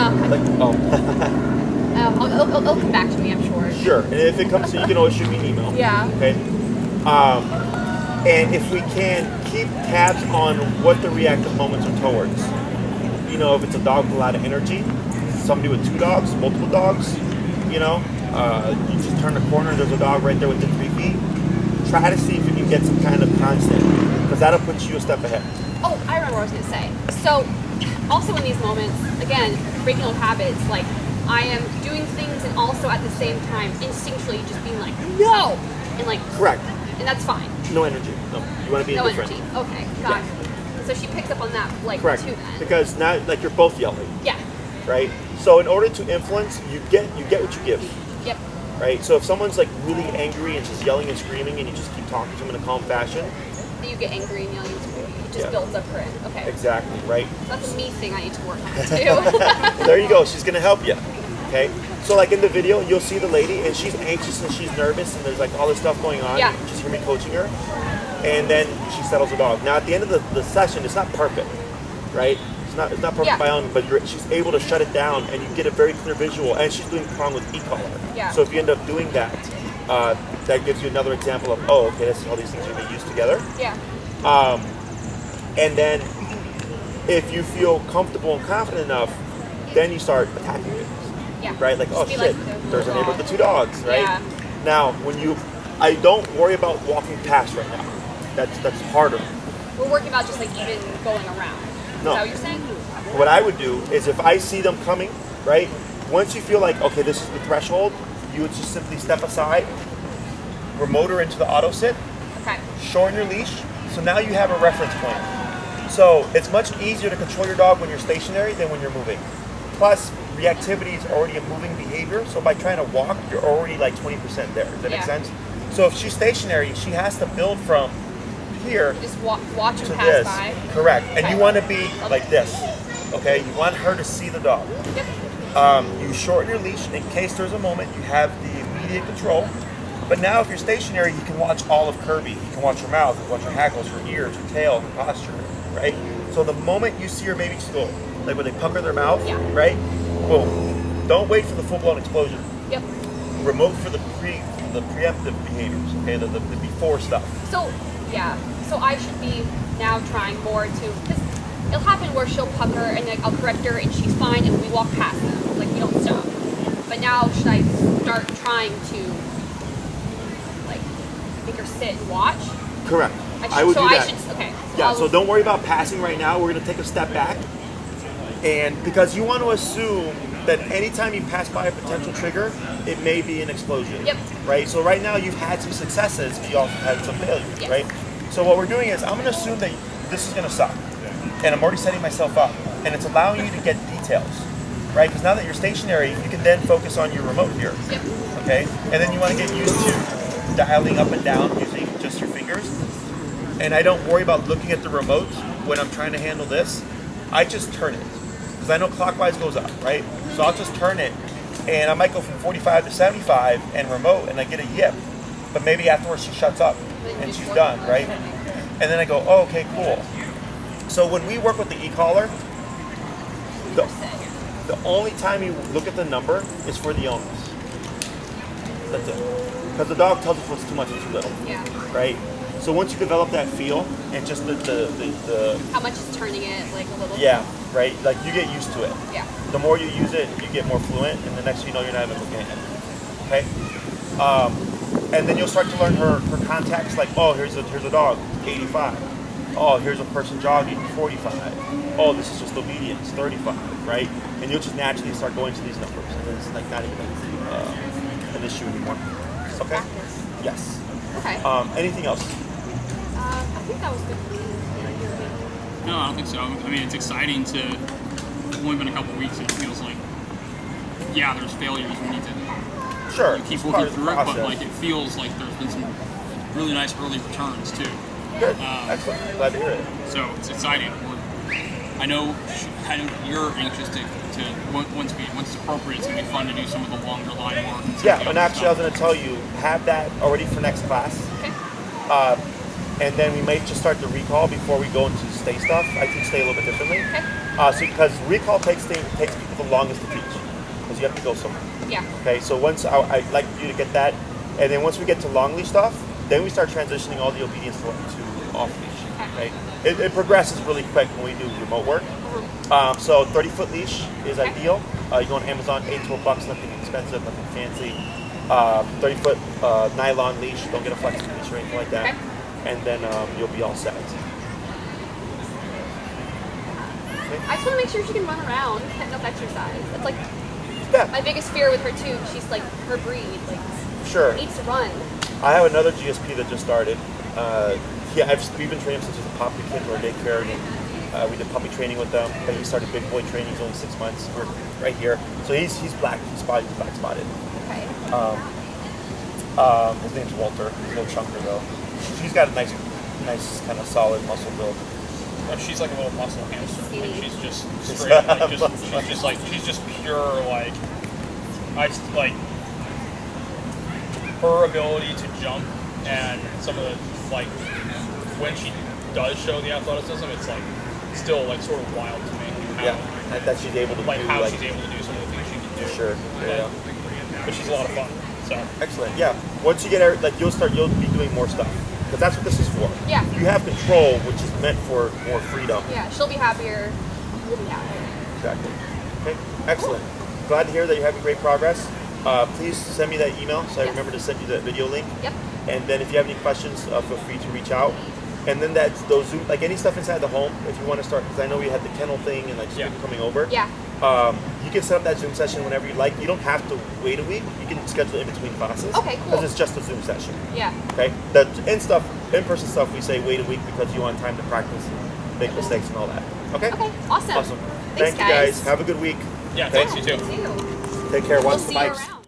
it'll come back to me, I'm sure. Sure, and if it comes to you can always shoot me an email. Yeah. Okay. And if we can keep tabs on what the reactive moments are towards. You know, if it's a dog with a lot of energy, somebody with 2 dogs, multiple dogs, you know, you just turn the corner, there's a dog right there within 3 feet. Try to see if you can get some kind of constant, because that'll put you a step ahead. Oh, I remember what I was going to say. So, also in these moments, again, breaking old habits, like, I am doing things and also at the same time instinctually just being like, no! And like, correct. And that's fine. No energy. No. You want to be no indifferent. Energy. Okay, gotcha. Yeah. So she picks up on that, like, correct. too then. Because now, like, you're both yelling. Yeah. Right? So in order to influence, you get what you give. Yep. Right? So if someone's like really angry and just yelling and screaming and you just keep talking to them in a calm fashion. You get angry and yelling and screaming. It just builds up her end. Okay. Exactly, right? So that's a me thing I need to work on too. There you go. She's going to help you. Okay? So like in the video, you'll see the lady and she's anxious and she's nervous and there's like all this stuff going on. Yeah. You just hear me coaching her. And then she settles the dog. Now at the end of the session, it's not perfect, right? It's not perfect by all means, but she's able to shut it down and you get a very clear visual. And she's doing prong with e-collar. Yeah. So if you end up doing that, that gives you another example of, oh, okay, this is how these things are going to be used together. Yeah. And then if you feel comfortable and confident enough, then you start attacking things. Yeah. Right? Like, oh shit, like there's a neighbor with the 2 dogs, right? Yeah. Now, I don't worry about walking past right now. That's harder. We're working about just like even going around. No. Is that what you're saying? What I would do is if I see them coming, right? Once you feel like, okay, this is the threshold, you would just simply step aside, remote her into the auto sit, Okay. shorten your leash, so now you have a reference point. So it's much easier to control your dog when you're stationary than when you're moving. Plus, reactivity is already a moving behavior, so by trying to walk, you're already like 20% there. Does that make sense? So if she's stationary, she has to build from here Just watch to him pass this. by. Correct. And Okay. you want to be like this. Okay? You want her to see the dog. Yep. You shorten your leash in case there's a moment you have the immediate control. But now if you're stationary, you can watch all of Kirby. You can watch her mouth, you can watch her hackles, her ears, her tail, her posture, right? So the moment you see her maybe go, like when they pucker their mouth, right? Boom. Don't wait for the full-blown explosion. Yep. Remote for the preemptive behaviors, okay? The before stuff. So, yeah. So I should be now trying more to, because it'll happen where she'll pucker and like I'll correct her and she's fine and we walk past them. Like we don't stop. But now should I start trying to like make her sit and watch? Correct. I would do that. Okay. Yeah, so don't worry about passing right now. We're going to take a step back. And because you want to assume that anytime you pass by a potential trigger, it may be an explosion. Yep. Right? So right now you've had some successes, but you also had some failures, right? So what we're doing is I'm going to assume that this is going to suck. And I'm already setting myself up. And it's allowing you to get details, right? Because now that you're stationary, you can then focus on your remote here. Yep. Okay? And then you want to get used to dialing up and down using just your fingers. And I don't worry about looking at the remote when I'm trying to handle this. I just turn it. Because I know clockwise goes up, right? So I'll just turn it, and I might go from 45 to 75 and remote, and I get a yip. but maybe afterwards she shuts up and she's done, right? And then I go, oh, okay, cool. So when we work with the e-collar, the only time you look at the number is for the owners. That's it. Because the dog tells us what's too much and too little. Yeah. Right? So once you develop that feel and just the How much is turning it like a little? yeah, right? Like you get used to it. Yeah. The more you use it, you get more fluent, and the next thing you know, you're not even looking at it. Okay? And then you'll start to learn her context, like, oh, here's a dog, 85. Oh, here's a person jogging, 45. Oh, this is just obedience, 35, right? And you'll just naturally start going to these numbers, and then it's like not even an issue anymore. Okay? Yes. Okay. Anything else? I think that was good. No, I don't think so. I mean, it's exciting to. It's only been a couple weeks, and it feels like, yeah, there's failures. We need to Sure. keep working through it, but like it feels like there's been some really nice early returns too. Good. Excellent. Glad to hear it. So it's exciting. I know you're anxious to once it's appropriate, it's gonna be fun to do some of the longer line work. Yeah, and actually, I was going to tell you, have that already for next class. Okay. And then we may just start the recall before we go into stay stuff. I teach stay a little bit differently. Okay. So because recall takes people the longest to teach, because you have to go somewhere. Yeah. Okay, so once I'd like you to get that, and then once we get to long leash stuff, then we start transitioning all the obedience to off leash. Okay. It progresses really quick when we do remote work. So 30-foot leash is ideal. You go on Amazon, $8 to $12, nothing expensive, nothing fancy. 30-foot nylon leash. Don't get a flexible leash or anything like that. Okay. And then you'll be all set. Okay. I just want to make sure she can run around, get enough exercise. It's like Yeah, my biggest fear with her too. She's like her breed, like sure. needs to run. I have another GSP that just started. We've been training since he was a puppy kid or daycare. And, we did puppy training with them, but he started big boy training. He's only 6 months. We're right here. So he's black. He's black spotted. Okay. His name's Walter. He's no chunker though. He's got a nice kind of solid muscle build. But she's like a little muscle hamster. Like she's just She's straight. She's just pure like. Her ability to jump and some of the like when she does show the athleticism, it's like still like sort of wild to me. Yeah, that she's able to like do. How she's able to do some of the things she can do. Sure. Yeah. But she's a lot of fun. So excellent. Yeah. Once you get you'll be doing more stuff. Because that's what this is for. Yeah. You have control, which is meant for more freedom. Yeah, she'll be happier. You'll be happier. Exactly. Okay. Excellent. Glad to hear that you're having great progress. Please send me that email so I remember to send you that video link. Yep. And then if you have any questions, feel free to reach out. And then those Zoom, like any stuff inside the home, if you want to start, because I know we had the kennel thing and like just people coming over. Yeah. You can set up that Zoom session whenever you like. You don't have to wait a week. You can schedule it in between classes. Okay, cool. Because it's just a Zoom session. Yeah. Okay. The in-person stuff, we say wait a week because you want time to practice, make mistakes and all that. Okay. Okay. Awesome. Awesome. Thanks, Thank you guys. Have a good week. yeah, thanks you too. You too. Take care. We'll Watch the see you bikes. around.